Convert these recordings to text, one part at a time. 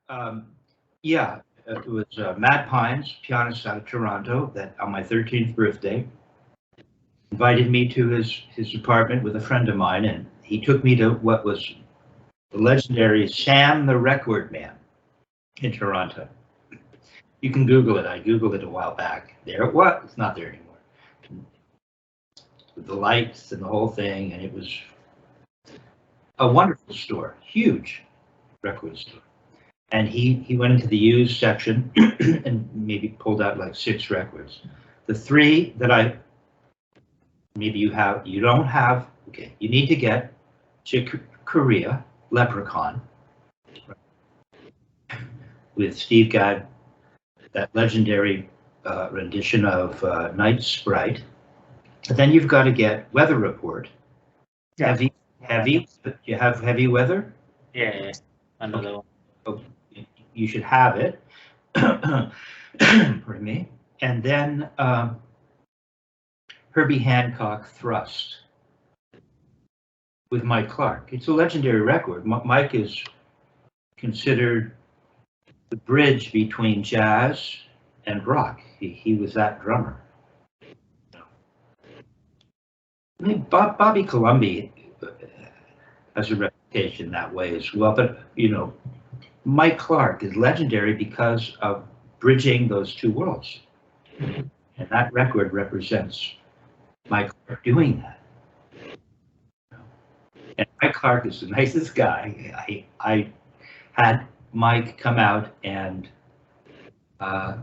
Um, yeah, it was Matt Pines, pianist out of Toronto, that on my 13th birthday invited me to his apartment with a friend of mine, and he took me to what was the legendary Sam the Record Man in Toronto. You can Google it. I Googled it a while back. There it was. It's not there anymore. With the lights and the whole thing, and it was a wonderful store, huge record store. And he went into the used section and maybe pulled out like 6 records. The 3 that you don't have, okay, you need to get Chick Corea, Leprechaun, with Steve Gadd, that legendary rendition of Night Sprite. But then you've got to get Weather Report. Yeah. Heavy. You have Heavy Weather? Yeah. Another one. Okay. You should have it. Pardon me. And then Herbie Hancock Thrust with Mike Clark. It's a legendary record. Mike is considered the bridge between jazz and rock. He was that drummer. I mean, Bobby Colomby has a reputation that way as well, but Mike Clark is legendary because of bridging those 2 worlds. And that record represents Mike Clark doing that. And Mike Clark is the nicest guy. I had Mike come out, and I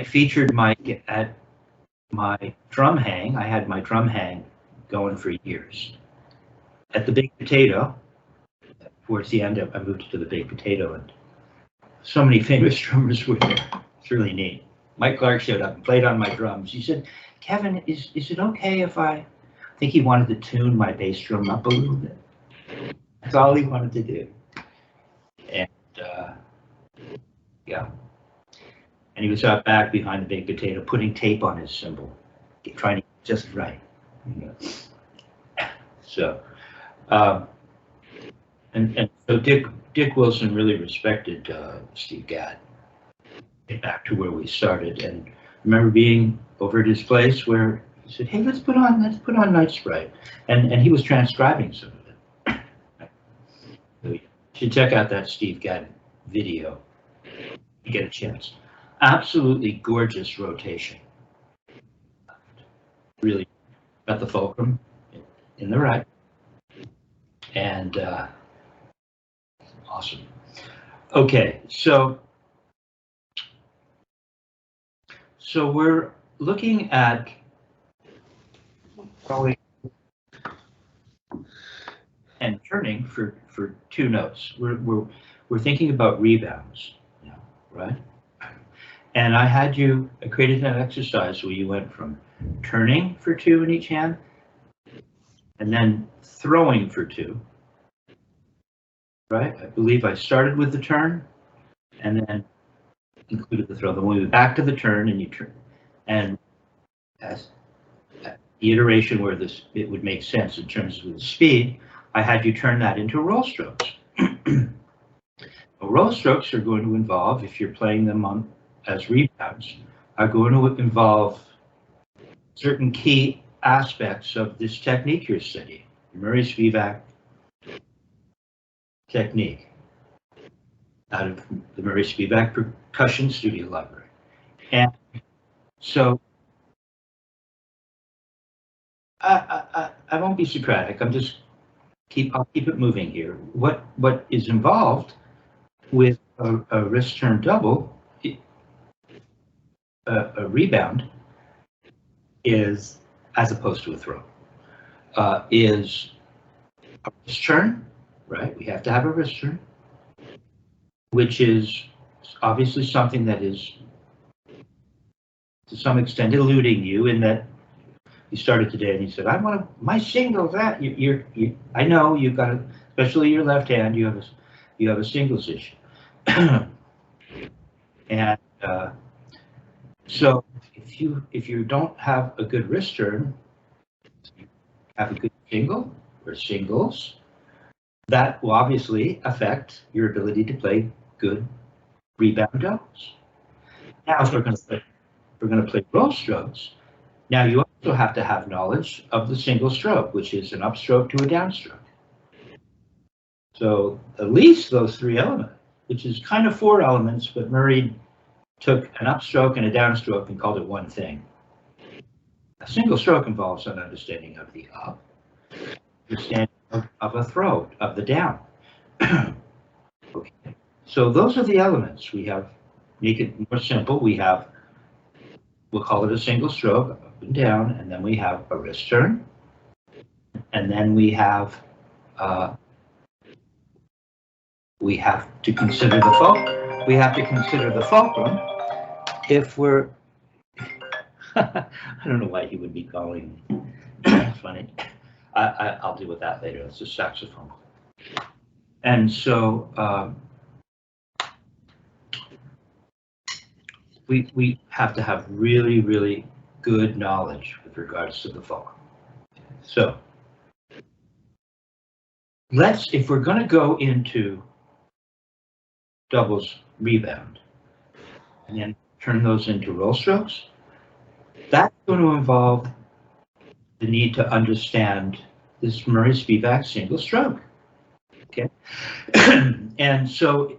featured Mike at my drum hang. I had my drum hang going for years. At the Big Potato, towards the end, I moved to the Big Potato, and so many famous drummers were there. It's really neat. Mike Clark showed up and played on my drums. He said, "Kevin, is it okay if I think he wanted to tune my bass drum up a little bit?" That's all he wanted to do. And yeah. And he was out back behind the Big Potato putting tape on his cymbal, trying to get just right. So, and so Dick Wilson really respected Steve Gadd. Get back to where we started, and I remember being over at his place where he said, "Hey, let's put on Night Sprite," and he was transcribing some of it. So you should check out that Steve Gadd video. If you get a chance. Absolutely gorgeous rotation. Really got the fulcrum in the right, and awesome. Okay, so we're looking at going and turning for 2 notes. We're thinking about rebounds now, right? And I created an exercise where you went from turning for 2 in each hand and then throwing for 2, right? I believe I started with the turn and then included the throw. Then we went back to the turn and you turn. And as the iteration where it would make sense in terms of the speed, I had you turn that into roll strokes. Roll strokes are going to involve, if you're playing them as rebounds, are going to involve certain key aspects of this technique you're studying, Murray Spivack technique, out of the Murray Spivack Percussion Studio Library. And so I won't be Socratic. I'll keep it moving here. What is involved with a wrist turn double, a rebound, is, as opposed to a throw, is a wrist turn, right? We have to have a wrist turn, which is obviously something that is to some extent eluding you, in that you started today and you said, "I want my singles." That I know you've got, especially your left hand, you have a singles issue, and so if you don't have a good wrist turn, have a good single or singles, that will obviously affect your ability to play good rebound doubles. Now, if we're going to play roll strokes, now you also have to have knowledge of the single stroke, which is an upstroke to a downstroke. So at least those three elements, which is kind of four elements, but Murray took an upstroke and a downstroke and called it one thing. A single stroke involves an understanding of the up, understanding of a throw, of the down. Okay. So those are the elements. We have, make it more simple, we have, we'll call it a single stroke, up and down, and then we have a wrist turn, and then we have to consider the fault. We have to consider the fulcrum if we're. I don't know why he would be calling me. It's funny. I'll deal with that later. It's a saxophone. And so we have to have really, really good knowledge with regards to the fulcrum. So if we're going to go into doubles rebound and then turn those into roll strokes, that's going to involve the need to understand this Murray Spivack single stroke. Okay. And so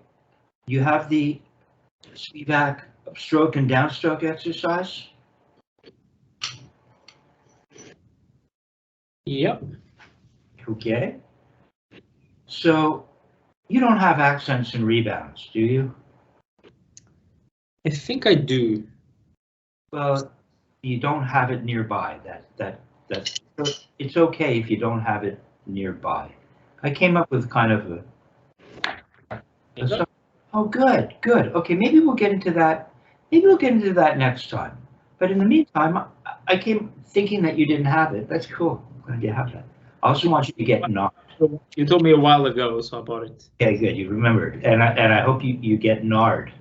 you have the Spivack upstroke and downstroke exercise. Yep. Okay. So you don't have accents and rebounds, do you? I think I do. Well, you don't have it nearby. That's it's okay if you don't have it nearby. I came up with kind of a oh, good. Okay, maybe we'll get into that. Maybe we'll get into that next time. But in the meantime, I came thinking that you didn't have it. That's cool. Glad you have that. I also want you to get nard. You told me a while ago, so I bought it. Okay, good. You remembered, and I hope you get nard.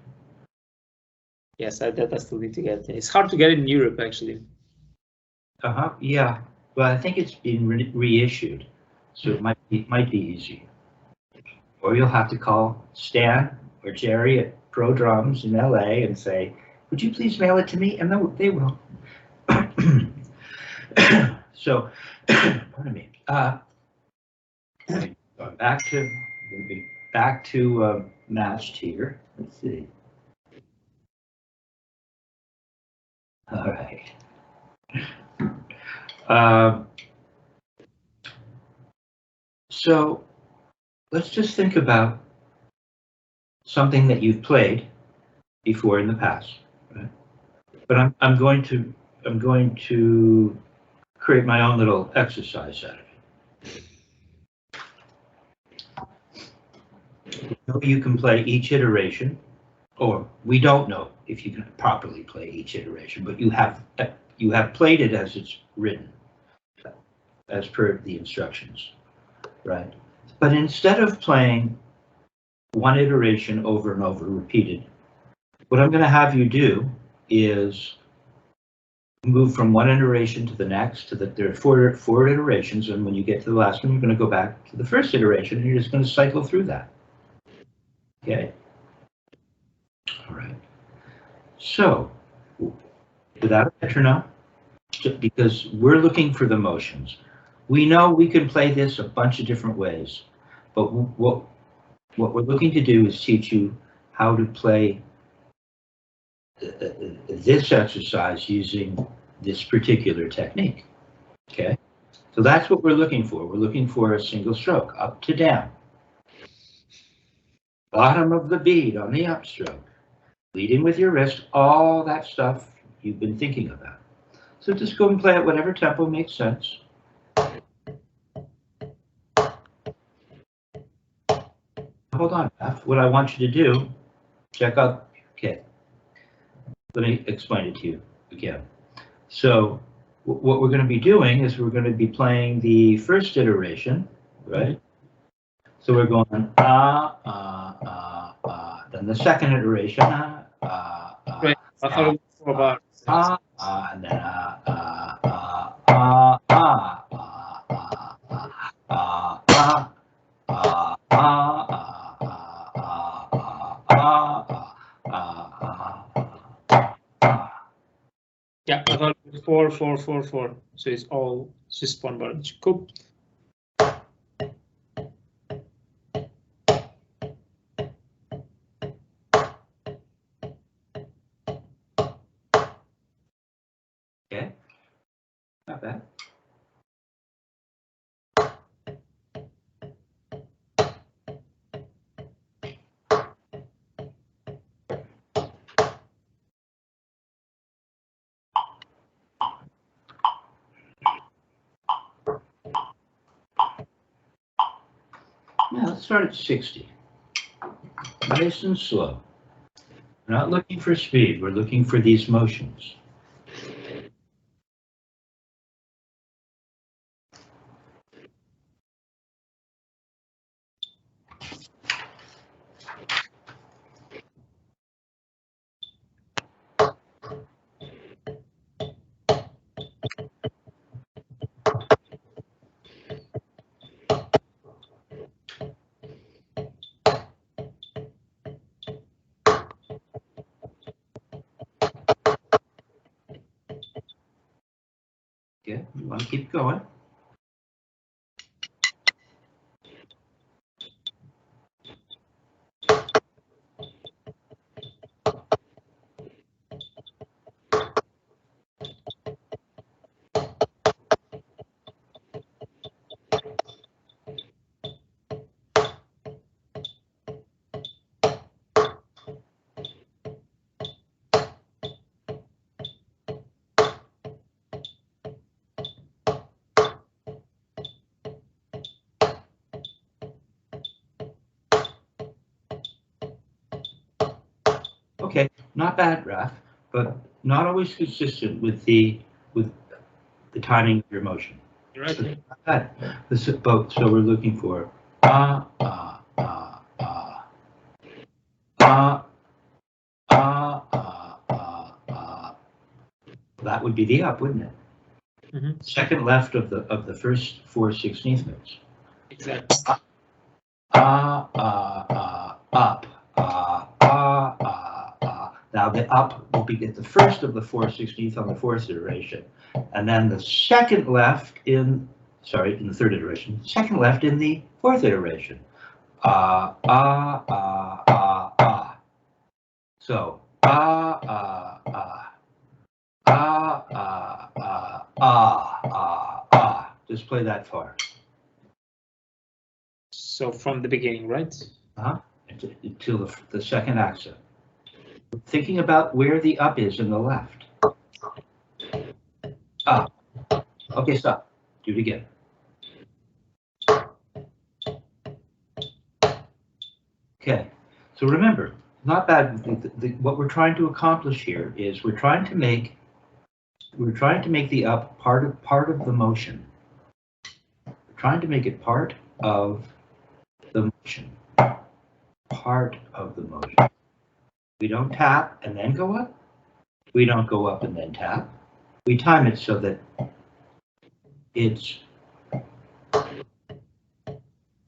Yes, I still need to get it. It's hard to get it in Europe, actually. Yeah. Well, I think it's been reissued, so it might be easier. Or you'll have to call Stan or Jerry at Pro Drums in LA and say, "Would you please mail it to me?" And they will. So, pardon me. Going back to matched here. Let's see. All right. So let's just think about something that you've played before in the past, right? But I'm going to create my own little exercise out of it. You can play each iteration, or we don't know if you can properly play each iteration, but you have played it as it's written, as per the instructions, right? But instead of playing one iteration over and over repeated, what I'm going to have you do is move from one iteration to the next, there are four iterations, and when you get to the last one, you're going to go back to the first iteration, and you're just going to cycle through that. Okay? All right. So, without a metronome, because we're looking for the motions. We know we can play this a bunch of different ways, but what we're looking to do is teach you how to play this exercise using this particular technique. Okay, so that's what we're looking for. We're looking for a single stroke, up to down. Bottom of the beat on the upstroke. Leading with your wrist, all that stuff you've been thinking about. So just go and play at whatever tempo makes sense. Hold on, Beth. What I want you to do, check out, okay. Let me explain it to you again. So what we're going to be doing is we're going to be playing the first iteration, right? So we're going then the second iteration, Right. I thought it was about and then 4, 4, 4, 4. So it's all just one bar. Cool. Okay, not bad. Now let's start at 60. Nice and slow. We're not looking for speed, we're looking for these motions. Okay, you want to keep going. Okay, not bad, Raf, but not always consistent with the timing of your motion. You're right. Not bad. So we're looking for ah. That would be the up, wouldn't it? Mm-hmm. Second left of the first 4/16 notes. Exactly. Up. Now the up will be at the first of the 4/16 on the fourth iteration, and then the second left in the third iteration. Second left in the fourth iteration. So Just play that far. So from the beginning, right? Until the second accent. Thinking about where the up is in the left. Up. Okay, stop. Do it again. Okay. So remember, not bad. What we're trying to accomplish here is we're trying to make the up part of the motion. We're trying to make it part of the motion. Part of the motion. We don't tap and then go up. We don't go up and then tap. We time it so that it's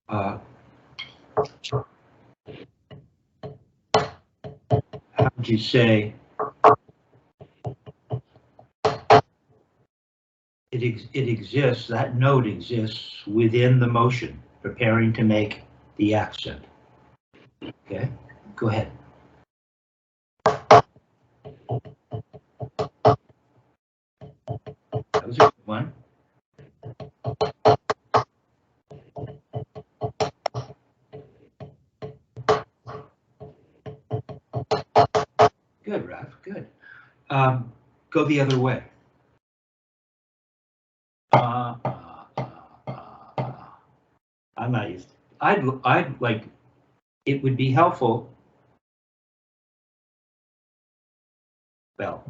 how would you say it exists, that note exists within the motion, preparing to make the accent. Okay, go ahead. That was a good one. Good, Ralph, good. Go the other way. I'm not used. I'd like. It would be helpful. Well,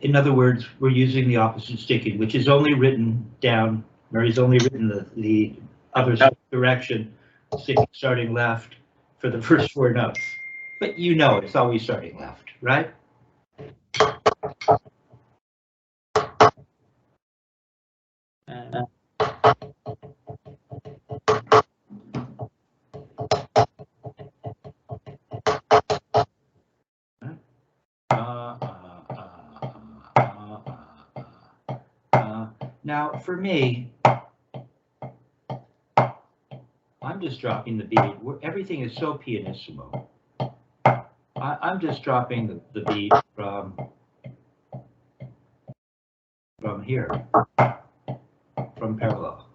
in other words, we're using the opposite sticking, which is only written down. Mary's only written the other direction, sticking starting left for the first four notes. But you know it's always starting left, right? Now, for me, I'm just dropping the beat. Everything is so pianissimo. I'm just dropping the beat from here, from parallel.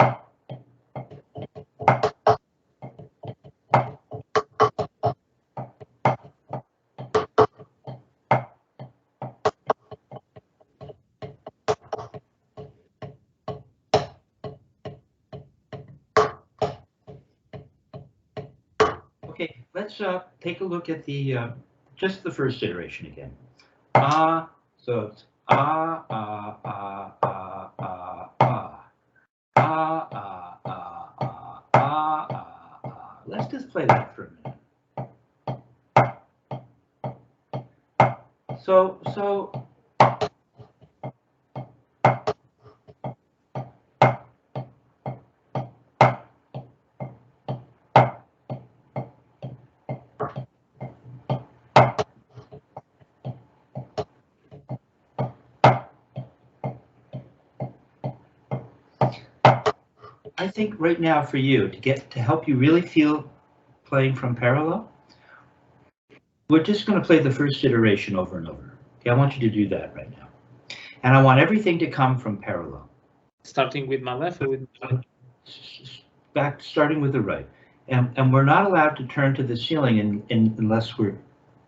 Okay, let's take a look at the just the first iteration again. So it's Let's just play that for a minute. So I think right now for you to help you really feel playing from parallel, we're just going to play the first iteration over and over. Okay, I want you to do that right now. And I want everything to come from parallel. Starting with my left or with my back, starting with the right. And we're not allowed to turn to the ceiling unless we're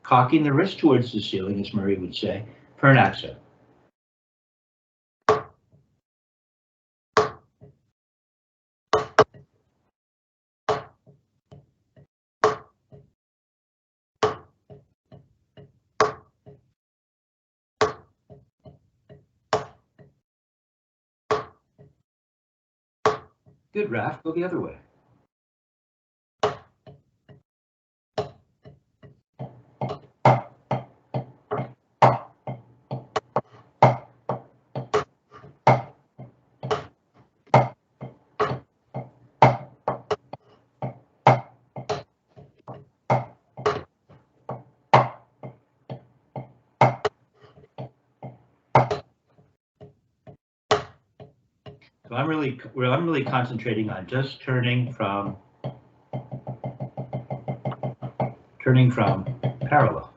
cocking the wrist towards the ceiling, as Murray would say, for an accent. Good, Raph. Go the other way. So I'm really concentrating on just turning from parallel.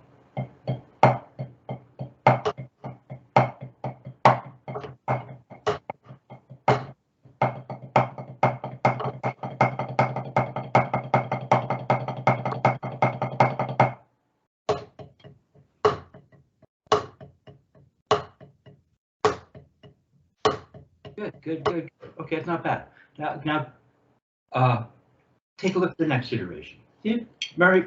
Good. Okay, it's not bad. Now, take a look at the next iteration. See, Murray,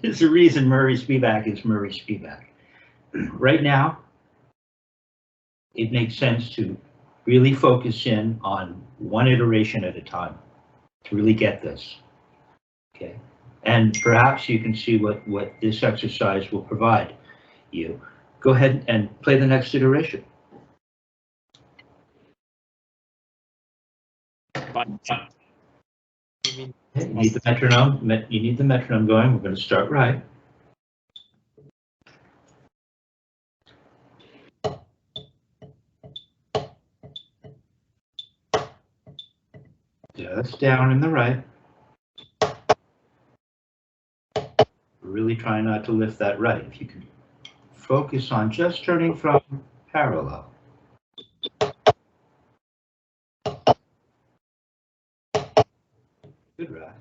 there's a reason Murray Spivack is Murray Spivack. Right now, it makes sense to really focus in on one iteration at a time to really get this. Okay, and perhaps you can see what this exercise will provide you. Go ahead and play the next iteration. You need the metronome. You need the metronome going. We're going to start right. Just down in the right. Really try not to lift that right. If you can focus on just turning from parallel. Good, right.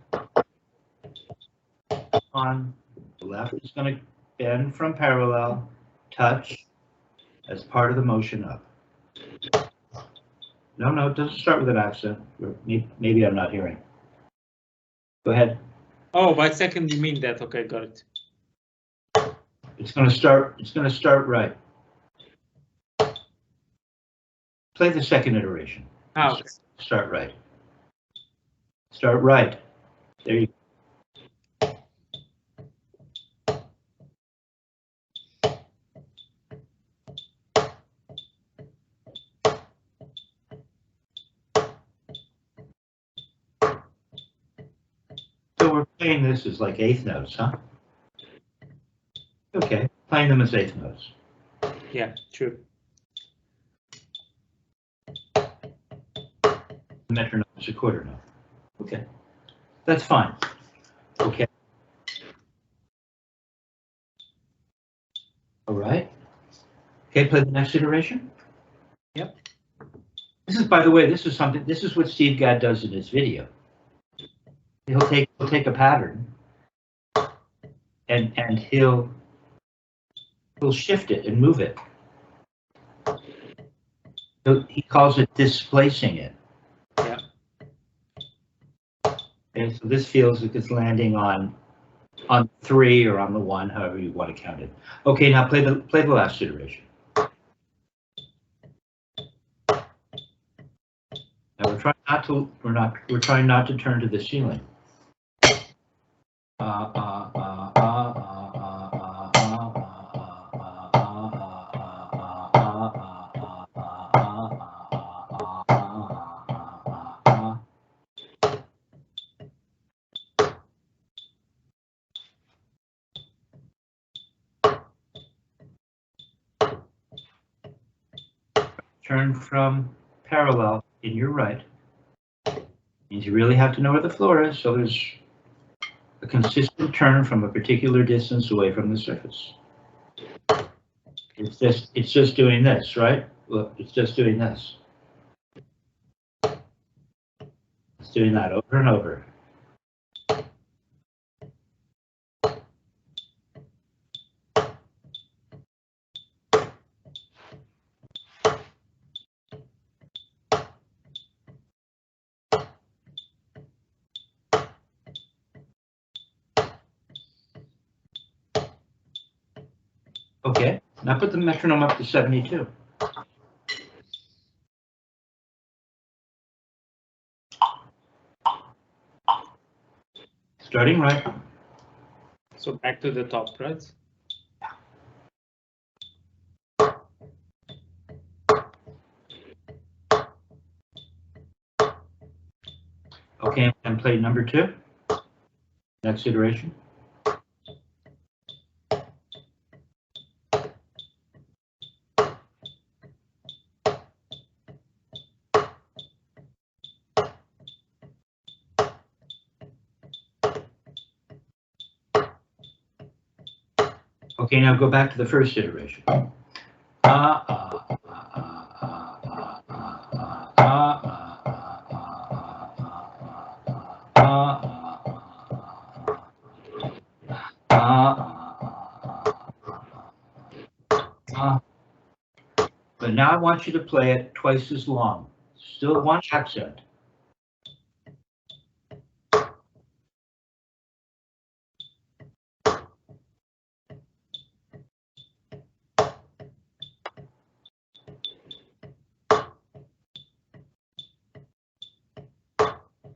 On the left is going to bend from parallel, touch as part of the motion up. No, it doesn't start with an accent. Maybe I'm not hearing. Go ahead. Oh, by second you mean that? Okay, got it. It's going to start right. Play the second iteration. Okay. Start right. Start right. There you go. So we're playing this as like eighth notes, huh? Okay, playing them as eighth notes. Yeah, true. The metronome is a quarter note. Okay, that's fine. Okay. All right. Okay, play the next iteration. Yep. This is, by the way, this is what Steve Gadd does in his video. He'll take a pattern and he'll shift it and move it. He calls it displacing it. Yeah. And so this feels like it's landing on 3 or on the 1, however you want to count it. Okay, now play the last iteration. Now we're trying not to turn to the ceiling. Turn from parallel in your right. Means you really have to know where the floor is, so there's a consistent turn from a particular distance away from the surface. It's just doing this, right? Look, it's just doing this. It's doing that over and over. Okay, now put the metronome up to 72. Starting right. So back to the top, right? Okay, and play number 2. Next iteration. Okay, now go back to the first iteration. But now I want you to play it twice as long. Still one accent.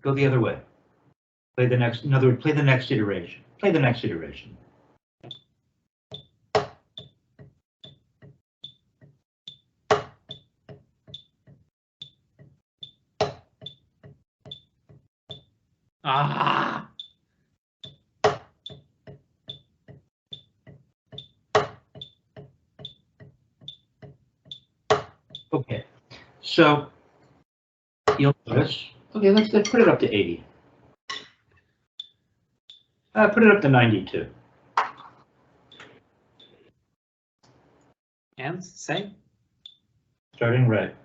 Go the other way. Play the next, in other words, play the next iteration. Play the next iteration. Ah. Okay, so you'll notice. Okay, let's put it up to 80. Put it up to 92. And same. Starting right.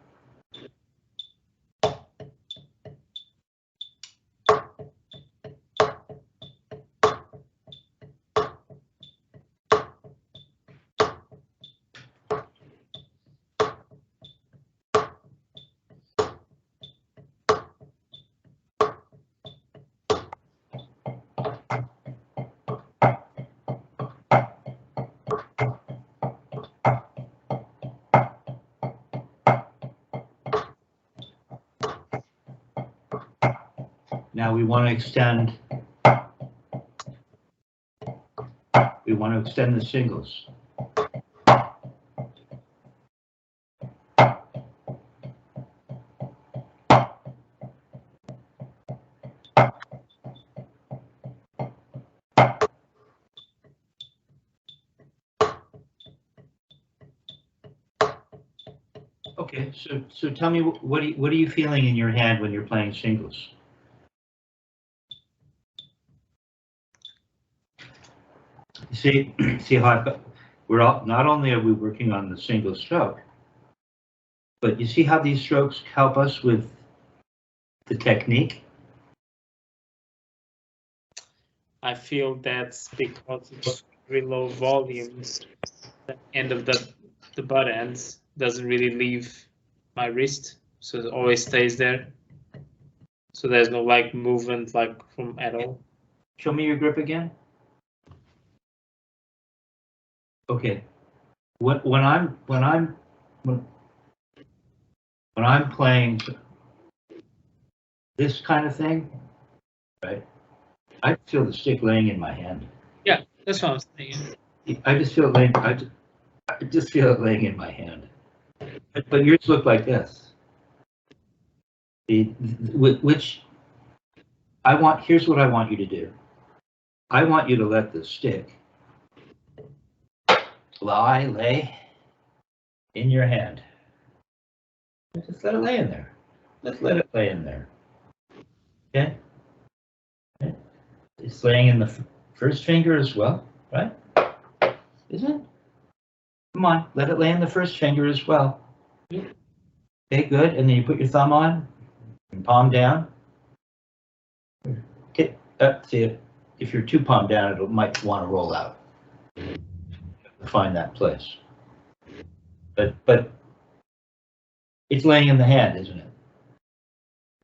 Now we want to extend. We want to extend the singles. Okay, Okay, so tell me, what are you feeling in your hand when you're playing singles? See how I've got, not only are we working on the single stroke, but you see how these strokes help us with the technique? I feel that's because it's very low volumes. The end of the butt ends doesn't really leave my wrist, so it always stays there. So there's no like movement like from at all. Show me your grip again. Okay. When I'm playing this kind of thing, right? I feel the stick laying in my hand. Yeah, that's what I was saying. I just feel it laying. I just feel it laying in my hand. But yours look like this. Which here's what I want you to do. I want you to let the stick lay in your hand. Just let it lay in there. Let's let it lay in there. Okay? It's laying in the first finger as well, right? Isn't it? Come on, let it lay in the first finger as well. Okay, good. And then you put your thumb on and palm down. Okay, see it. If you're too palm down, it might want to roll out. Find that place. But it's laying in the hand, isn't it?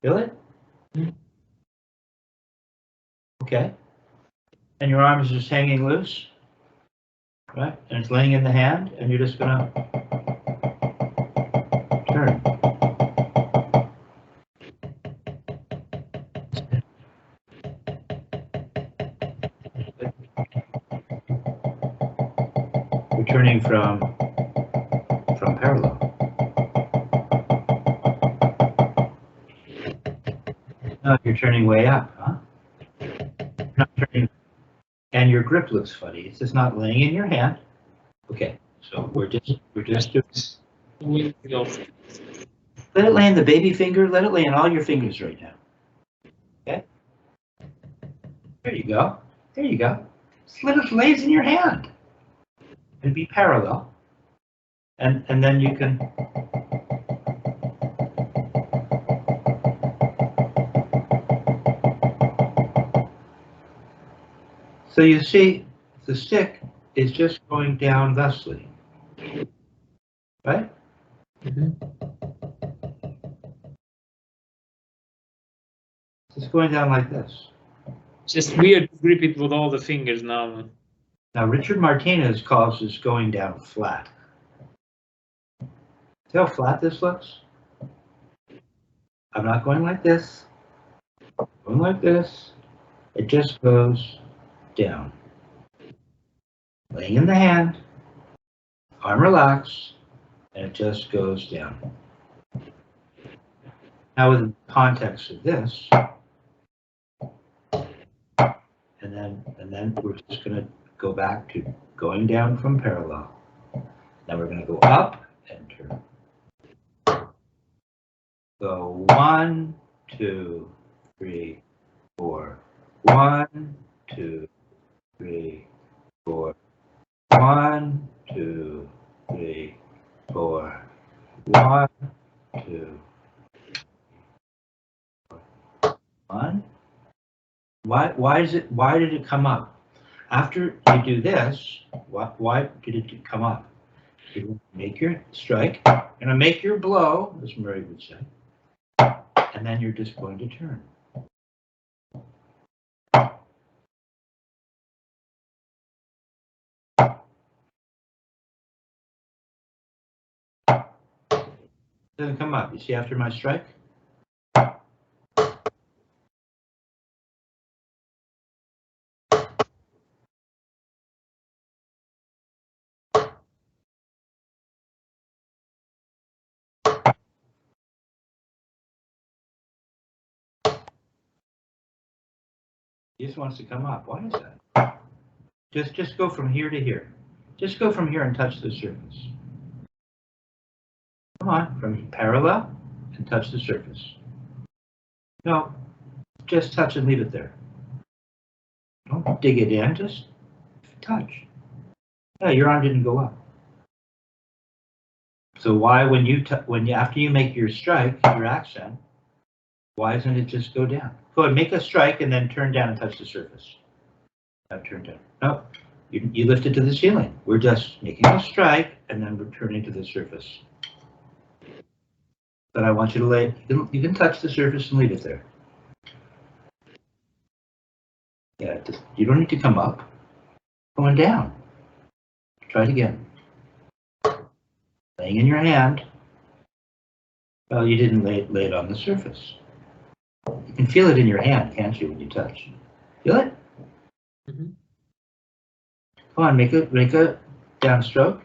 Feel it? Okay. And your arm is just hanging loose, right? And it's laying in the hand, and you're just gonna turn. We're turning from parallel. No, you're turning way up, huh? You're not turning, and your grip looks funny. It's just not laying in your hand. Okay, so we're just doing. Let it lay in the baby finger. Let it lay in all your fingers right now. Okay. There you go. There you go. Just let it lay in your hand and be parallel, and then you can. So you see, the stick is just going down thusly, right? Mm-hmm. It's going down like this. Just weird to grip it with all the fingers now. Now, Richard Martinez calls this going down flat. See how flat this looks? I'm not going like this. I'm going like this. It just goes down. Laying in the hand, arm relaxed, and it just goes down. Now, with the context of this, and then we're just going to go back to going down from parallel. Now we're going to go up and turn. Go 1, 2, 3, 4. 1, 2, 3, 4. 1, 2, 3, 4. 1, 2, 1. Why did it come up? After you do this, why did it come up? You make your strike, you're gonna make your blow, as Murray would say, and then you're just going to turn. It doesn't come up. You see after my strike? He just wants to come up. Why is that? Just go from here to here. Just go from here and touch the surface. Come on, from parallel and touch the surface. No, just touch and leave it there. Don't dig it in, just touch. Yeah, your arm didn't go up. So why, after you make your strike, your accent, why doesn't it just go down? Go ahead, make a strike and then turn down and touch the surface. Now turn down. No, you lift it to the ceiling. We're just making a strike and then returning to the surface. But I want you to you can touch the surface and leave it there. Yeah, you don't need to come up. Going down. Try it again. Laying in your hand. Well, you didn't lay it on the surface. You can feel it in your hand, can't you, when you touch? Feel it? Mm-hmm. Come on, make a downstroke.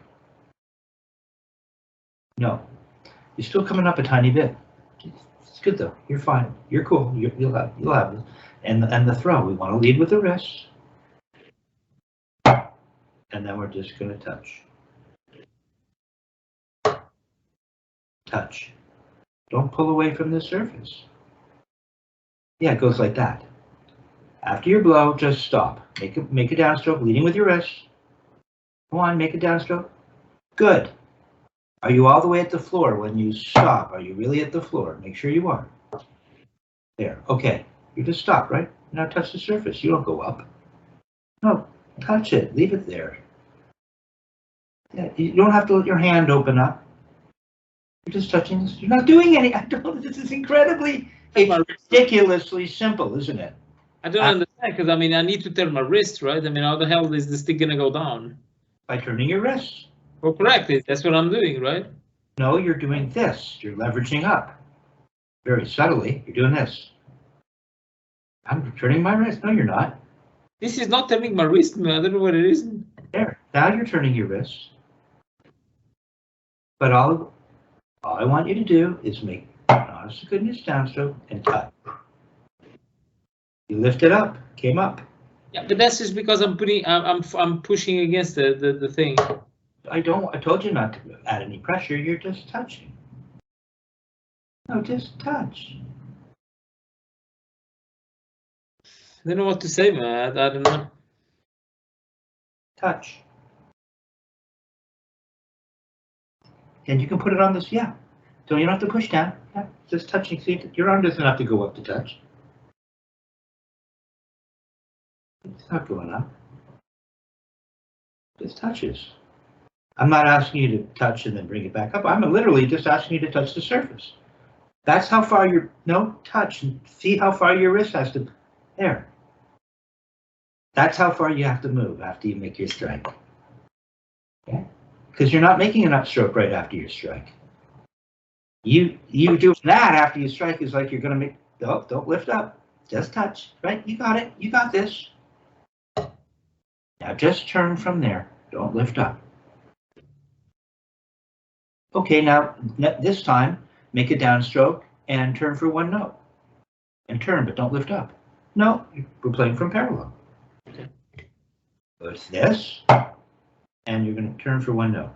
No, you're still coming up a tiny bit. It's good though. You're fine. You're cool. You'll have it. And the throw. We want to lead with the wrist, and then we're just going to touch. Touch. Don't pull away from the surface. Yeah, it goes like that. After your blow, just stop. Make a downstroke, leading with your wrist. Come on, make a downstroke. Good. Are you all the way at the floor when you stop? Are you really at the floor? Make sure you are. There. Okay. You just stop, right? Now touch the surface. You don't go up. No, touch it. Leave it there. Yeah, you don't have to let your hand open up. You're just touching this. You're not doing any. This is incredibly, ridiculously simple, isn't it? I don't understand, because I mean, I need to turn my wrist, right? I mean, how the hell is the stick gonna go down? By turning your wrist. Well, correct. That's what I'm doing, right? No, you're doing this. You're leveraging up. Very subtly, you're doing this. I'm turning my wrist. No, you're not. This is not turning my wrist, man. I don't know what it is. There. Now you're turning your wrist. But all I want you to do is make honest to goodness downstroke and touch. You lift it up, came up. Yeah, but that's just because I'm pushing against the thing. I told you not to add any pressure. You're just touching. No, just touch. I don't know what to say, man. I don't know. Touch. And you can put it on this, yeah. So you don't have to push down. Yeah, just touching. See, your arm doesn't have to go up to touch. It's not going up. Just touches. I'm not asking you to touch and then bring it back up. I'm literally just asking you to touch the surface. That's how far touch. See how far your wrist has to, there. That's how far you have to move after you make your strike. Okay? Because you're not making an upstroke right after your strike. You doing that after you strike is like you're going to make, no, don't lift up. Just touch, right? You got it. You got this. Now just turn from there. Don't lift up. Okay, now this time, make a downstroke and turn for one note. And turn, but don't lift up. No, we're playing from parallel. Okay. So it's this, and you're going to turn for one note.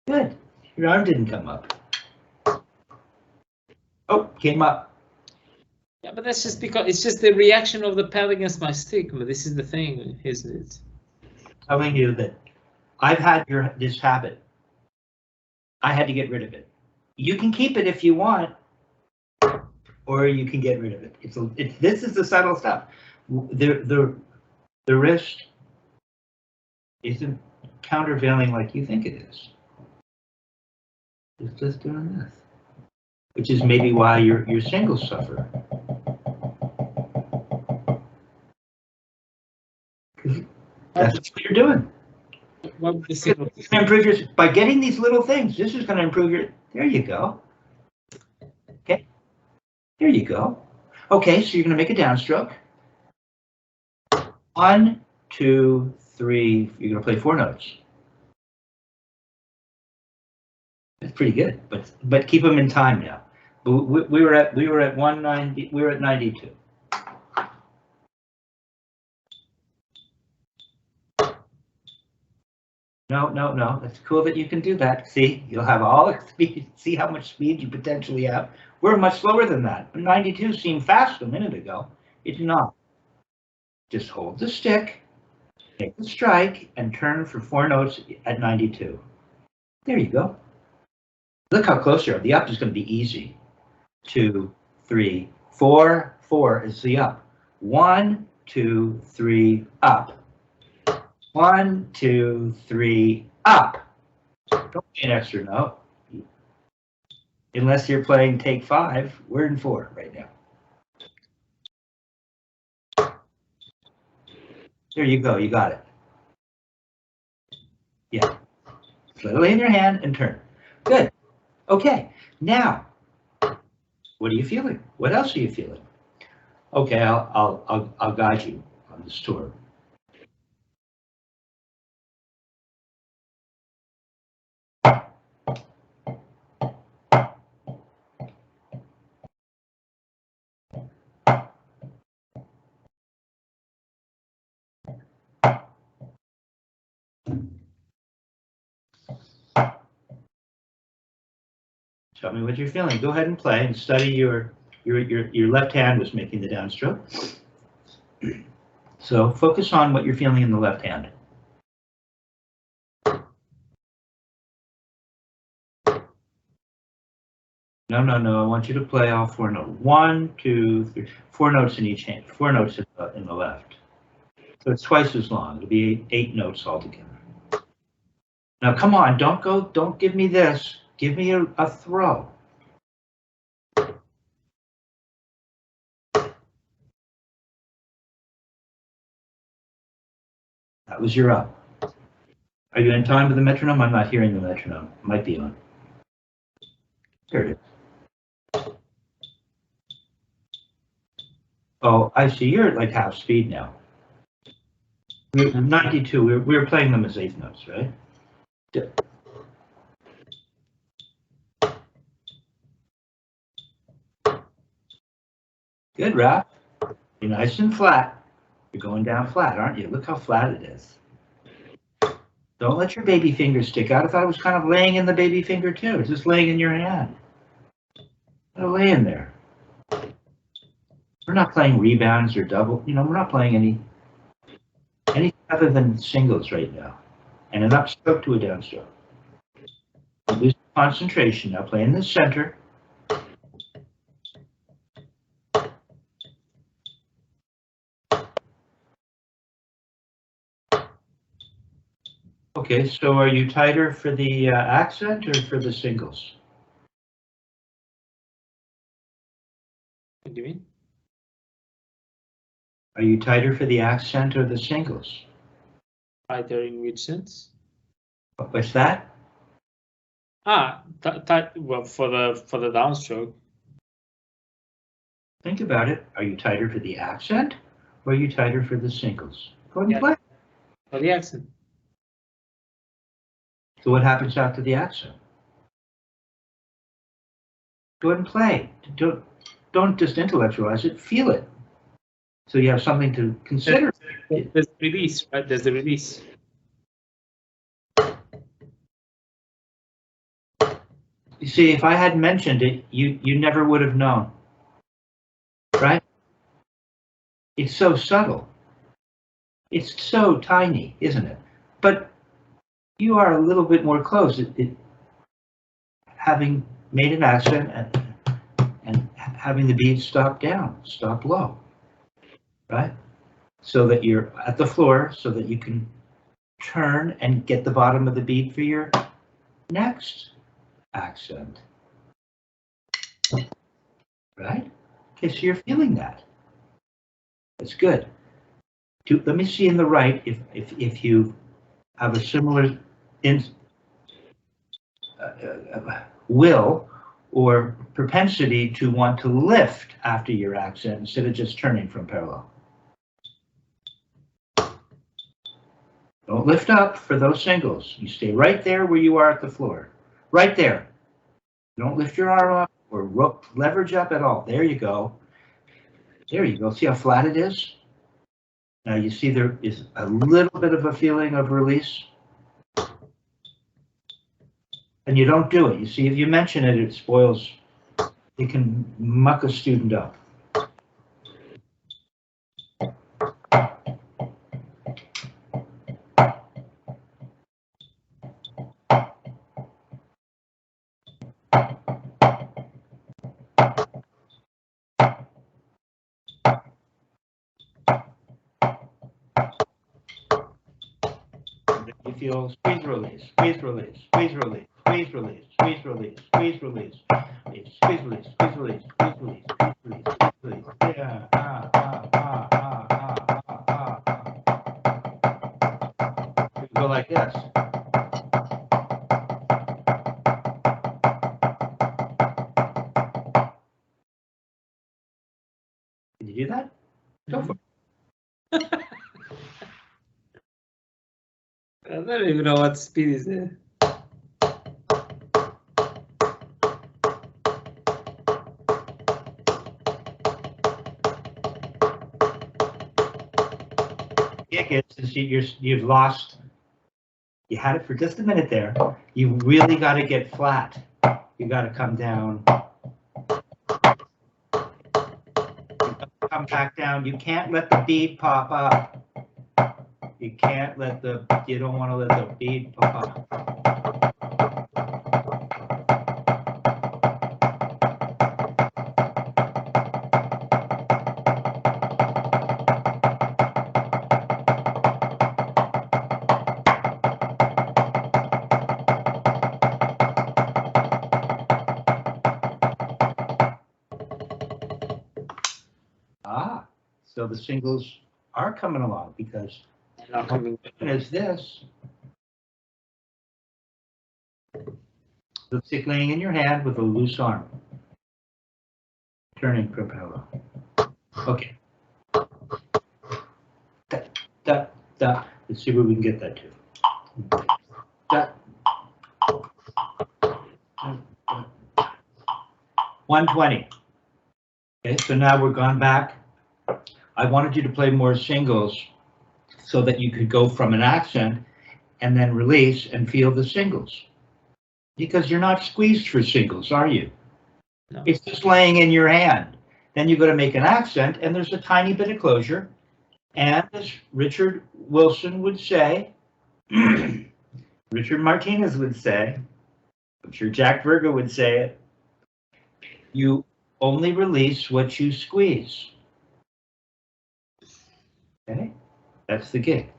Good. Your arm didn't come up. Oh, came up. Yeah, but that's just because it's just the reaction of the pad against my stick. But this is the thing, isn't it? Telling you that I've had this habit. I had to get rid of it. You can keep it if you want, or you can get rid of it. This is the subtle stuff. The wrist isn't countervailing like you think it is. It's just doing this, which is maybe why your singles suffer. That's what you're doing. By getting these little things, this is going to improve your. There you go. Okay. There you go. Okay, so you're going to make a downstroke. 1, 2, 3. You're going to play 4 notes. That's pretty good, but keep them in time now. We were at 190. We were at 92. No, no, no. It's cool that you can do that. See, you'll have all the speed. See how much speed you potentially have. We're much slower than that. 92 seemed fast a minute ago. It's not. Just hold the stick, take the strike, and turn for 4 notes at 92. There you go. Look how close you are. The up is going to be easy. 2, 3, 4. 4 is the up. 1, 2, 3, up. 1, 2, 3, up. Don't play an extra note. Unless you're playing take 5, we're in 4 right now. There you go, you got it. Yeah. Let it lay in your hand and turn. Good. Okay, now, what are you feeling? What else are you feeling? Okay, I'll guide you on this tour. Tell me what you're feeling. Go ahead and play and study your left hand was making the downstroke. So focus on what you're feeling in the left hand. No, no, no. I want you to play all 4 notes. 1, 2, 3, 4 notes in each hand. 4 notes in the left. So it's twice as long. It'll be 8 notes altogether. Now, come on. Don't give me this. Give me a throw. That was your up. Are you in time with the metronome? I'm not hearing the metronome. It might be on. Here it is. Oh, I see. You're at like half speed now. 92. We were playing them as 8 notes, right? Good, Raph. You're nice and flat. You're going down flat, aren't you? Look how flat it is. Don't let your baby finger stick out. I thought it was kind of laying in the baby finger too. It's just laying in your hand. It'll lay in there. We're not playing rebounds or double. You know, we're not playing anything other than singles right now. And an upstroke to a downstroke. Lose concentration. Now play in the center. Okay, so are you tighter for the accent or for the singles? What do you mean? Are you tighter for the accent or the singles? Tighter in which sense? What's that? Well, for the downstroke. Think about it. Are you tighter for the accent or are you tighter for the singles? Go ahead and play. For the accent. So what happens after the accent? Go ahead and play. Don't just intellectualize it. Feel it. So you have something to consider. There's release, right? There's the release. You see, if I hadn't mentioned it, you never would have known. Right? It's so subtle. It's so tiny, isn't it? But you are a little bit more close. Having made an accent and having the beat stop down, stop low, right? So that you're at the floor, so that you can turn and get the bottom of the beat for your next accent, right? Okay, so you're feeling that. That's good. Let me see in the right if you have a similar will or propensity to want to lift after your accent instead of just turning from parallel. Don't lift up for those singles. You stay right there where you are at the floor. Right there. Don't lift your arm up or leverage up at all. There you go. There you go. See how flat it is? Now you see there is a little bit of a feeling of release. and you don't do it. You see, if you mention it, it spoils, it can muck a student up. You feel squeeze release, squeeze release, squeeze release, squeeze release, squeeze release, squeeze release, squeeze release, squeeze release, squeeze release, squeeze release, squeeze release. Yeah. You go like this. Can you do that? Go for it. I don't even know what speed is there. Is you've lost. You had it for just a minute there. You really got to get flat. You got to come down. Come back down. You can't let the bead pop up. You can't let you don't want to let the bead pop up. So the singles are coming along because Not coming. is this. The stick laying in your hand with a loose arm. Turning propeller. Okay. Da, da, da. Let's see where we can get that to. Da. 120. Okay, so now we're gone back. I wanted you to play more singles so that you could go from an accent and then release and feel the singles. Because you're not squeezed for singles, are you? No. It's just laying in your hand. Then you go to make an accent and there's a tiny bit of closure. And as Richard Wilson would say, Richard Martinez would say, I'm sure Jack Virgo would say it, you only release what you squeeze. Okay, that's the gig.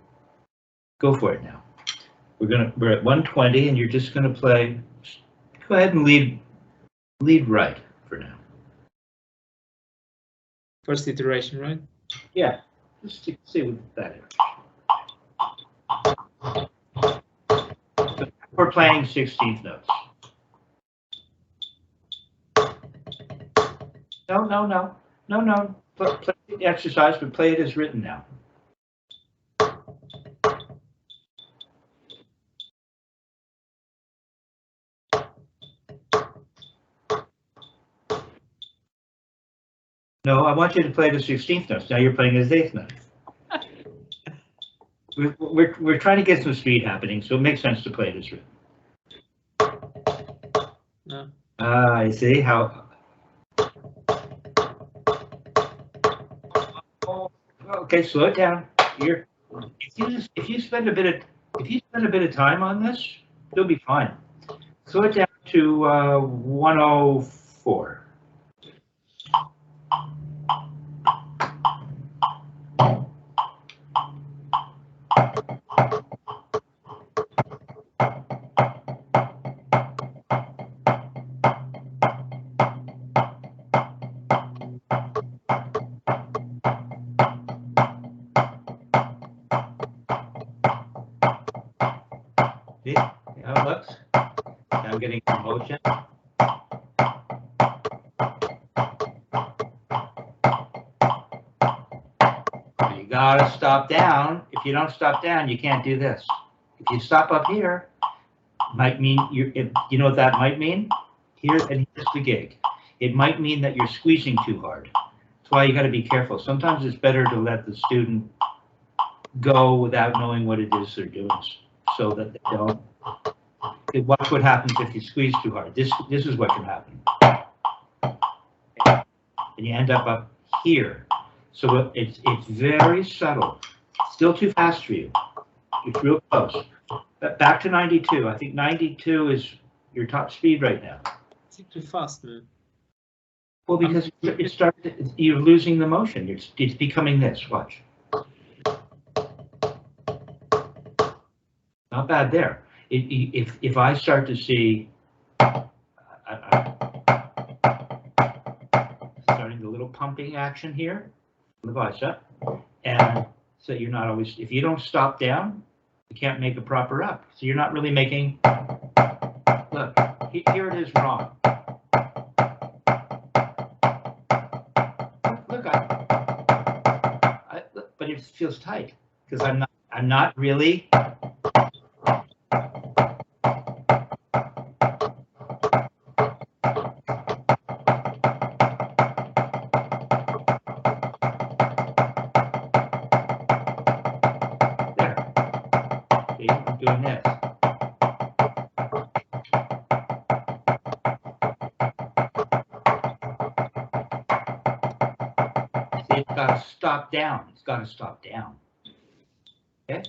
Go for it now. We're at 120, and you're just gonna play. Go ahead and lead right for now. First iteration, right? Yeah, just to see what that is. We're playing 16th notes. No. Play the exercise, but play it as written now. No, I want you to play the 16th notes. Now you're playing as 8th note. We're trying to get some speed happening, so it makes sense to play it as written. No. I see how. Okay, slow it down. If you spend a bit of time on this, you'll be fine. Slow it down to 104. See how it looks? I'm getting some motion. You gotta stop down. If you don't stop down, you can't do this. If you stop up here, might mean you know what that might mean? Here, and here's the gig. It might mean that you're squeezing too hard. That's why you got to be careful. Sometimes it's better to let the student go without knowing what it is they're doing, so that they don't Watch what happens if you squeeze too hard. This is what can happen. And you end up here. So it's very subtle. Still too fast for you. It's real close. But back to 92. I think 92 is your top speed right now. Is it too fast, man? Well, because it started, you're losing the motion. It's becoming this. Watch. Not bad there. If I start to see starting the little pumping action here, the bicep, and so you're not always, if you don't stop down, you can't make a proper up. So you're not really making, look, here it is wrong. Look, but it feels tight because I'm not really. Doing this. See, it's got to stop down. It's got to stop down. Okay?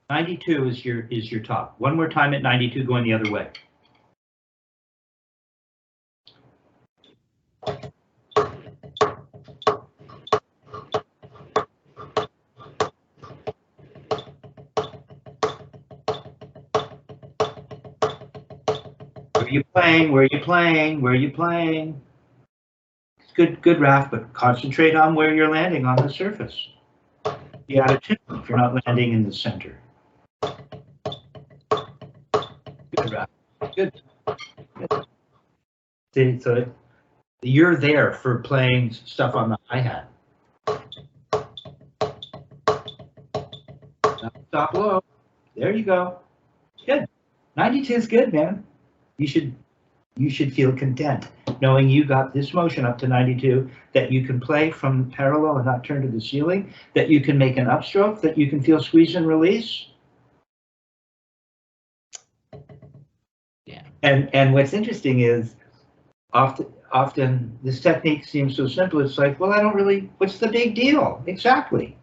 92 is your top. One more time at 92 going the other way. Where are you playing? Where are you playing? Where are you playing? It's good, Raf, but concentrate on where you're landing on the surface. Be out of tune if you're not landing in the center. Good, Raf. Good. See, so you're there for playing stuff on the hi-hat. Stop low. There you go. Good. 92 is good, man. You should feel content knowing you got this motion up to 92, that you can play from parallel and not turn to the ceiling, that you can make an upstroke, that you can feel squeeze and release. Yeah. And what's interesting is often this technique seems so simple. It's like, well, I don't really, what's the big deal? Exactly.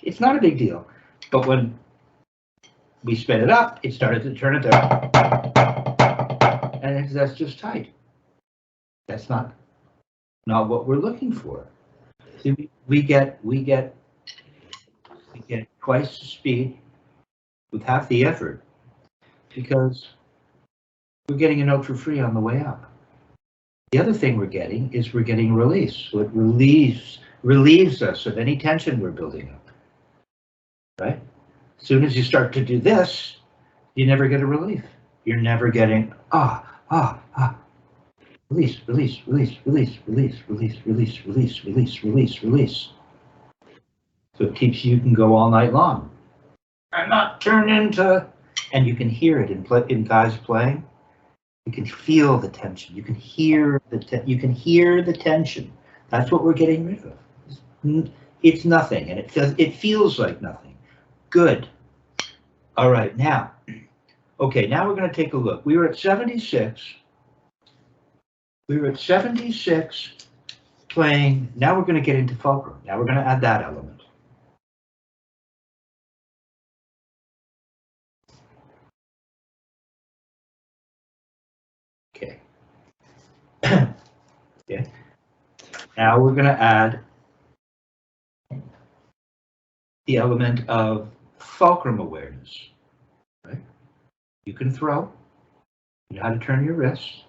It's not a big deal. But when we sped it up, it started to turn it there. And that's just tight. That's not what we're looking for. See, we get twice the speed with half the effort because we're getting a note for free on the way up. The other thing we're getting release. So it relieves us of any tension we're building up. Right? As soon as you start to do this, you never get a relief. You're never getting release, release, release, release, release, release, release, release, release, release, release. So it keeps you can go all night long. I'm not turned into, and you can hear it in guys playing. You can feel the tension. You can hear the tension. That's what we're getting rid of. It's nothing, and it feels like nothing. Good. All right, now. Okay, now we're going to take a look. We were at 76. We were at 76 playing. Now we're going to get into fulcrum. Now we're going to add that element. Okay. Okay. Now we're going to add the element of fulcrum awareness. Right? You can throw. You know how to turn your wrists.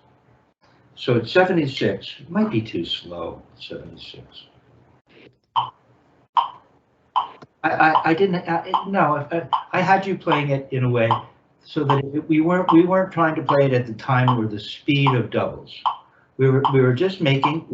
So at 76, it might be too slow. 76. I didn't. No, I had you playing it in a way so that we weren't trying to play it at the time where the speed of doubles. We were just making.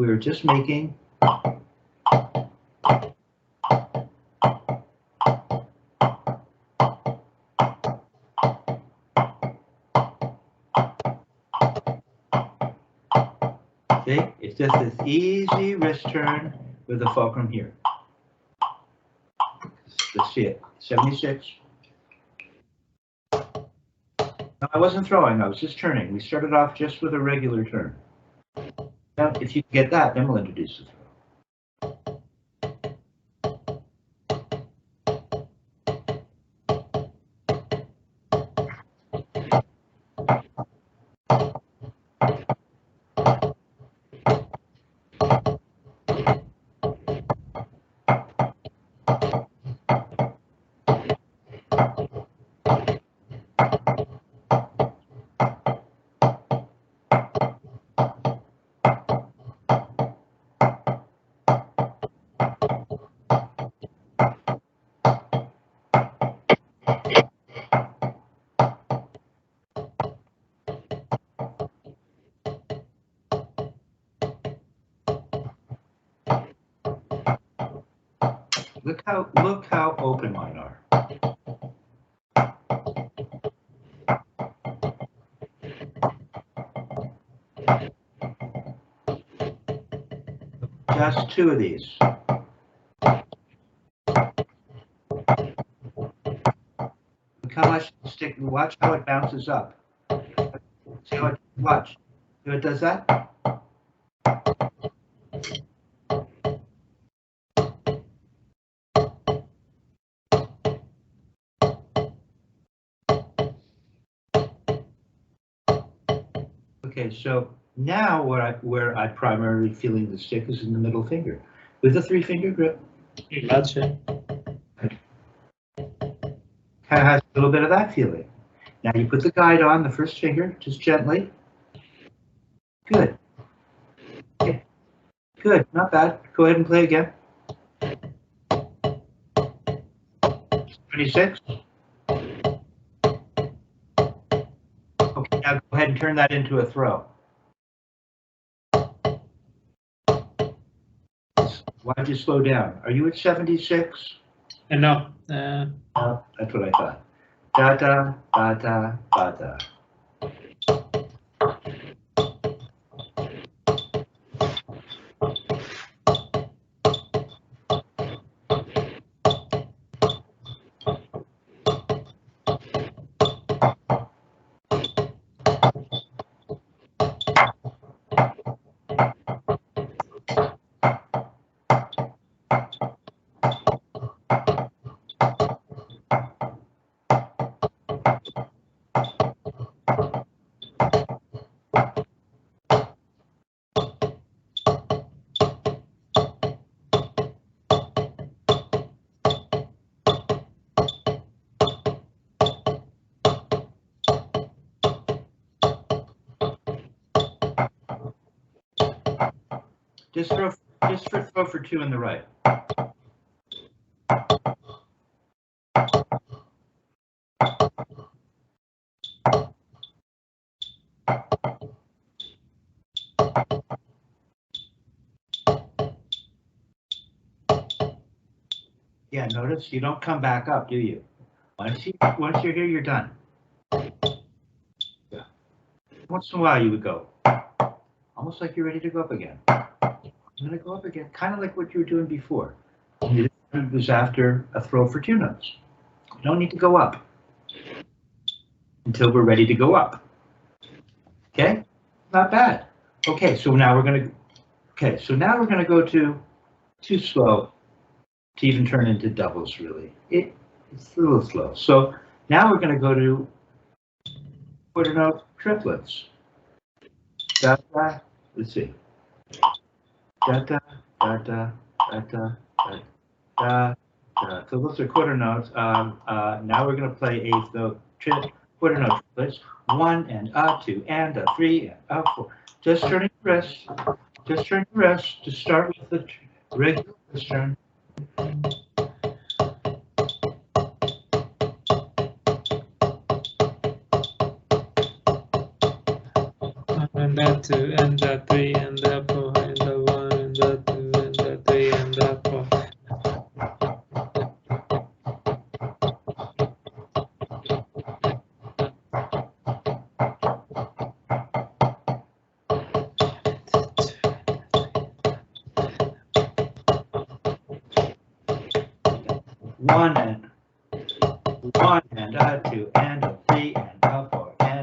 Okay, it's just this easy wrist turn with a fulcrum here. Let's see it. 76. No, I wasn't throwing, I was just turning. We started off just with a regular turn. Now, if you get that, then we'll introduce the throw. Look how open mine are. Just two of these. Look how much stick. Watch how it bounces up. See how it watch. See how it does that? Okay, so now where I primarily feeling the stick is in the middle finger. With a 3-finger grip. Gotcha. Kind of has a little bit of that feeling. Now you put the guide on the first finger, just gently. Good. Okay. Good, not bad. Go ahead and play again. 26. Okay, now go ahead and turn that into a throw. Why'd you slow down? Are you at 76? No. That's what I thought. Da da da da da da. Just throw for 2 in the right. Yeah, notice you don't come back up, do you? Once you're here, you're done. Yeah. Once in a while, you would go, almost like you're ready to go up again. I'm going to go up again, kind of like what you were doing before. It was after a throw for 2 notes. You don't need to go up until we're ready to go up. Okay, not bad. Okay, so now we're going to go to too slow to even turn into doubles. Really, it's a little slow. So now we're going to go to quarter note triplets. Da da. Let's see. Da da da da da da da da. So those are quarter notes. Now we're going to play eighth note quarter note triplets. 1 and a 2 and a 3 and a 4. Just turning the wrist. Just turn the wrist to start with the regular wrist turn. And that 2 and that 3 and that 4 and that 1 and that 2 and that 3 and that 4. One and a 2 and a 3 and a 4 and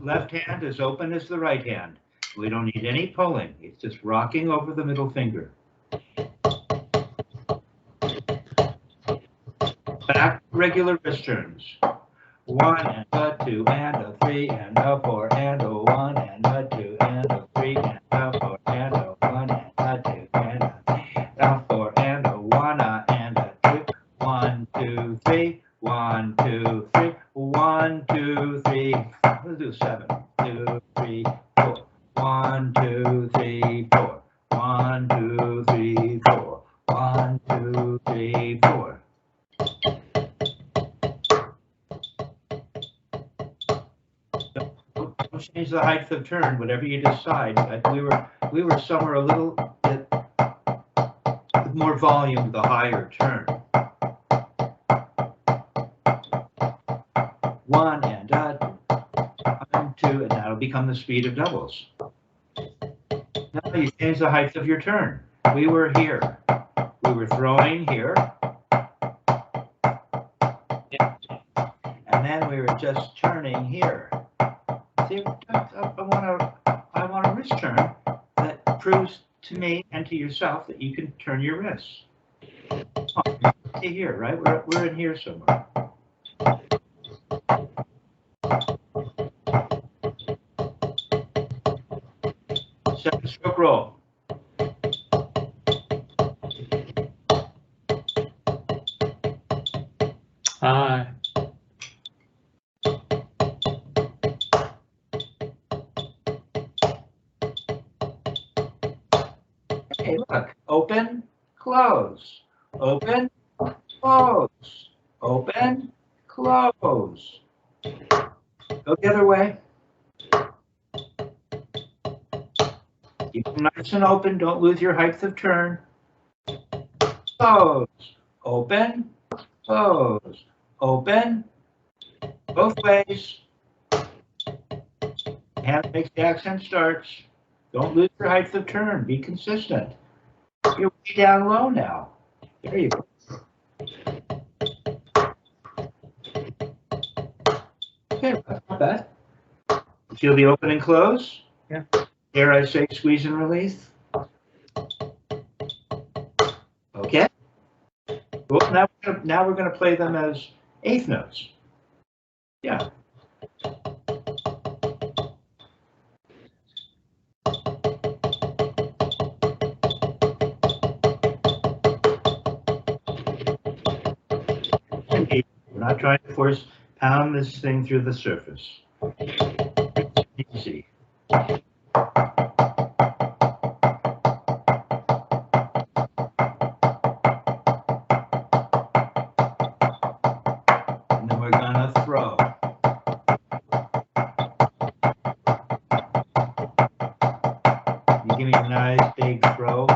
left hand as open as the right hand. We don't need any pulling. It's just rocking over the middle finger. Back regular wrist turns. 1 and a 2 and a 3 and a 4 and a 1 and a 2 and a 3 and a 4 and a 1 and a 2 and a 4 and a 1 and a 2. 1, 2, 3. 1, 2, 3. 1, 2, 3. We'll do 7. 2, 3, 4. 1, 2, 3, 4. 1, 2, 3, 4. 1, 2, 3, 4. Don't change the height of turn, whatever you decide. We were somewhere a little bit with more volume, the higher turn. 1 and a 1, 2, and that'll become the speed of doubles. Now you change the height of your turn. We were here. We were throwing here. And then we were just turning here. See, I want a wrist turn that proves to me and to yourself that you can turn your wrists. Oh, see here, right? We're in here somewhere. Second stroke roll. Ah. Hey, look, open, close, open, close, open, close. Go the other way. Keep them nice and open, don't lose your height of turn. Close, open, close, open, both ways. Hand makes the accent starts. Don't lose your height of turn. Be consistent. You're way down low now. There you go. Okay, that's not bad. Feel the open and close? Yeah. Dare I say squeeze and release? Okay. Well, now we're going to play them as eighth notes. Yeah. We're not trying to pound this thing through the surface. Easy. And then we're gonna throw. You give me a nice big throw.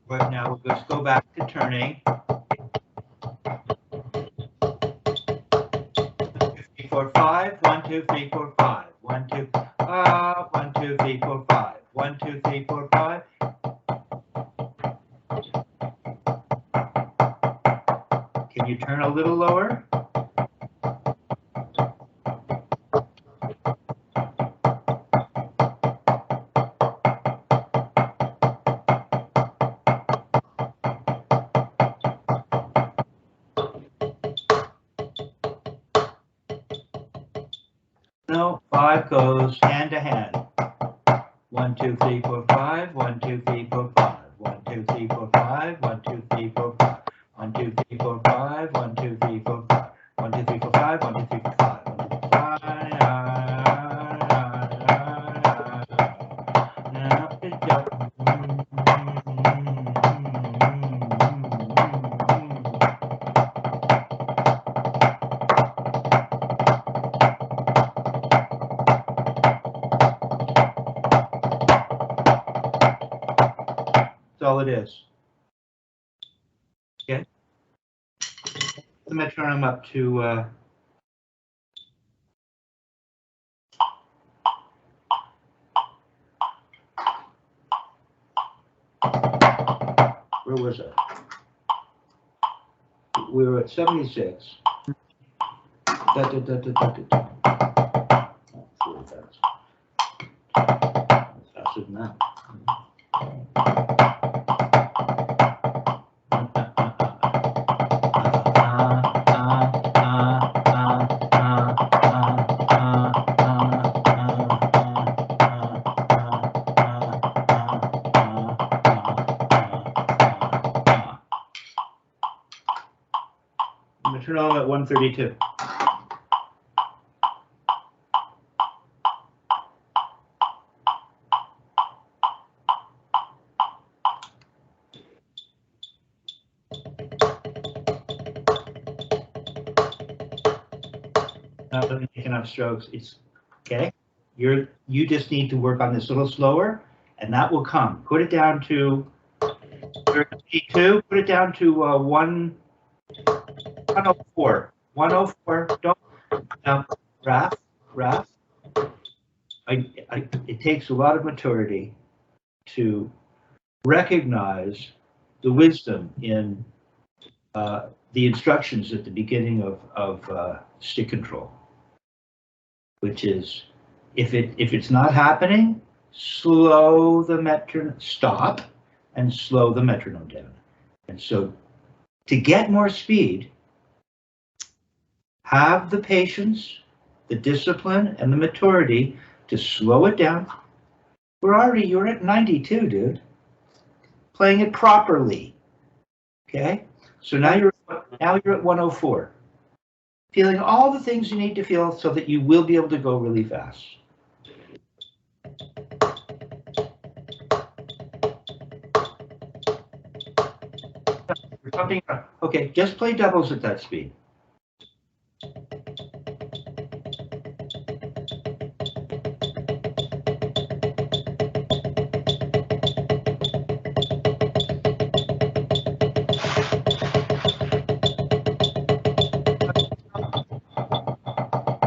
But now we'll just go back to turning. 3, 4, 5. 1, 2, 3, 4, 5. 1, 2, 1, 2, 3, 4, 5. 1, 2, 3, 4, 5. Can you turn a little lower? No, 5 goes hand to hand. 1, 2, 3, 4, 5. 1, 2, 3, 4, 5. 1, 2, 3, 4, 5. 1, 2, 3, 4, 5. 1, 2, 3, 4, 5. 1, 2, 3, 4, 5. 1, 2, 3, 4, 5. 1, 2, 3, 4, 5. 1, 2, 3, 4, That's all it is. Okay. The metronome up to Where was I? We were at 76. Faster than that. Metronome at 132. Not really making enough strokes. It's okay. You just need to work on this a little slower, and that will come. Put it down to 32. Put it down to 104. 104. Don't now, Raph. It takes a lot of maturity to recognize the wisdom in the instructions at the beginning of stick control, which is if it's not happening, slow the metronome, stop, and slow the metronome down. And so, to get more speed, have the patience, the discipline, and the maturity to slow it down. You're at 92, dude. Playing it properly. Okay? So now you're at 104. Feeling all the things you need to feel so that you will be able to go really fast. Okay, just play doubles at that speed.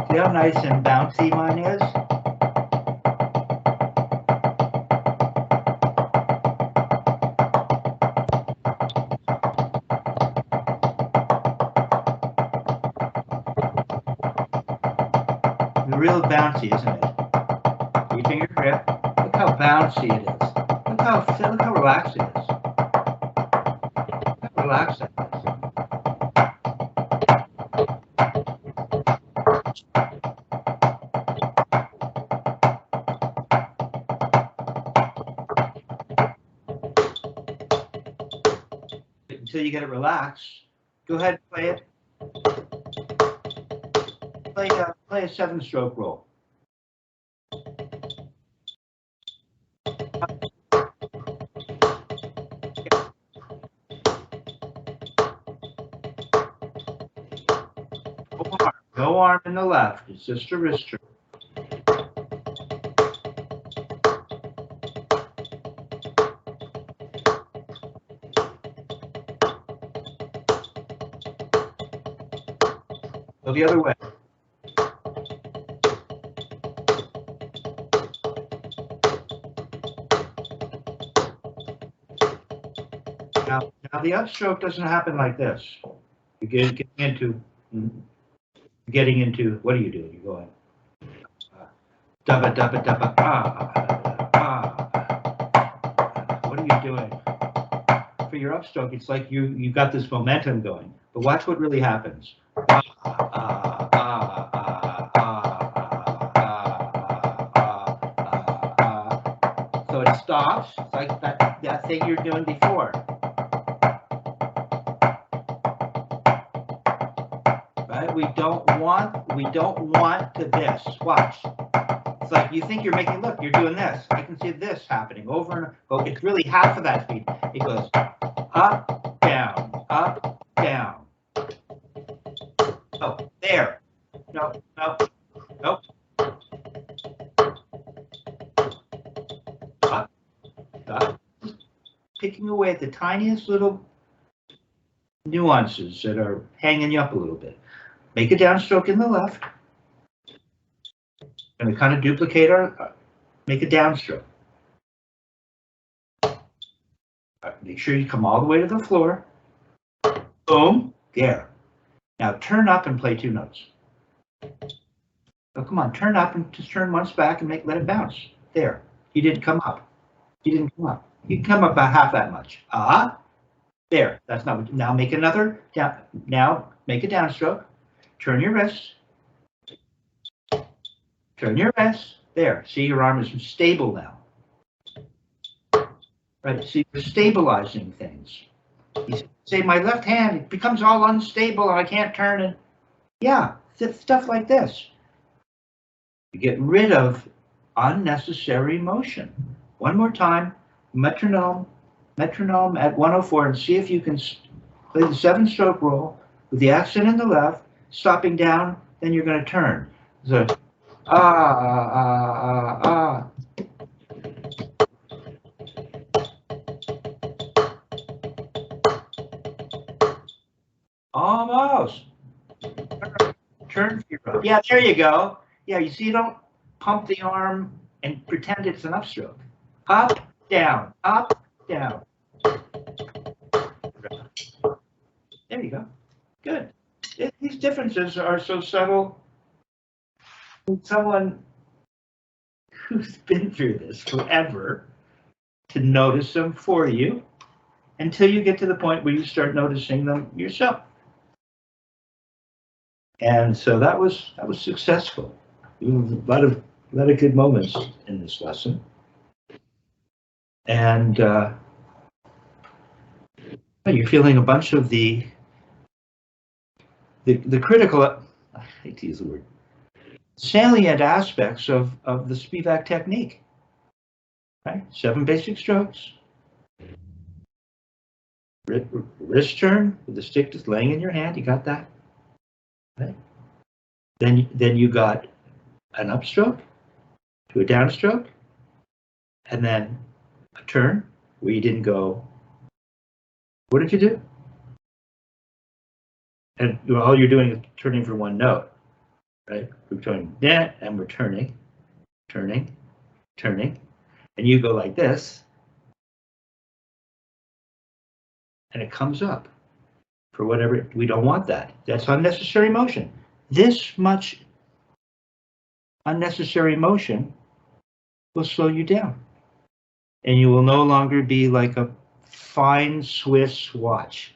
See how nice and bouncy mine is? Real bouncy, isn't it? Keeping your grip. Look how bouncy it is. Look how relaxed it is. Look how relaxed it is. Until you get it relaxed, go ahead and play it. Play a 7-stroke roll. No arm in the left. It's just a wrist stroke. Go the other way. Now the upstroke doesn't happen like this. You're getting into what are you doing? You're going dabba dabba dabba What are you doing? For your upstroke, it's like you got this momentum going. But watch what really happens. So it stops. It's like that thing you're doing before. Right? We don't want to this. Watch. It's like you think you're making, look, you're doing this. I can see this happening over and over. It's really half of that speed. It goes up, down, up, down. Oh, there. No. Up. Picking away at the tiniest little nuances that are hanging you up a little bit. Make a downstroke in the left. And we kind of duplicate make a downstroke. Make sure you come all the way to the floor. Boom, there. Now turn up and play 2 notes. Oh, come on, turn up and just turn once back and let it bounce. There. You didn't come up. You didn't come up. You can come up about half that much. There. That's not what. Now make another down. Now make a downstroke. Turn your wrist. Turn your wrist. There. See, your arm is stable now. Right. See, you're stabilizing things. You say my left hand, it becomes all unstable and I can't turn it. Yeah, stuff like this. You get rid of unnecessary motion. One more time, metronome at 104, and see if you can play the 7-stroke roll with the accent in the left, stopping down, then you're going to turn. So, Almost. Turn. Yeah, there you go. Yeah, you see, you don't pump the arm and pretend it's an upstroke. Up, down, up, down. There you go. Good. These differences are so subtle. Someone who's been through this forever to notice them for you until you get to the point where you start noticing them yourself. And so that was successful. A lot of good moments in this lesson. And you're feeling a bunch of the critical, I hate to use the word, salient aspects of the Spivack technique. Right? 7 basic strokes. Wrist turn with the stick just laying in your hand. You got that? Right? Then you got an upstroke to a downstroke, and then a turn where you didn't go. What did you do? And all you're doing is turning for 1 note, right? We're turning that, and we're turning, and you go like this, and it comes up for whatever. We don't want that. That's unnecessary motion. This much unnecessary motion will slow you down, and you will no longer be like a fine Swiss watch.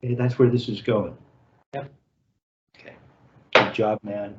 Okay, that's where this is going. Yep. Okay. Good job, man.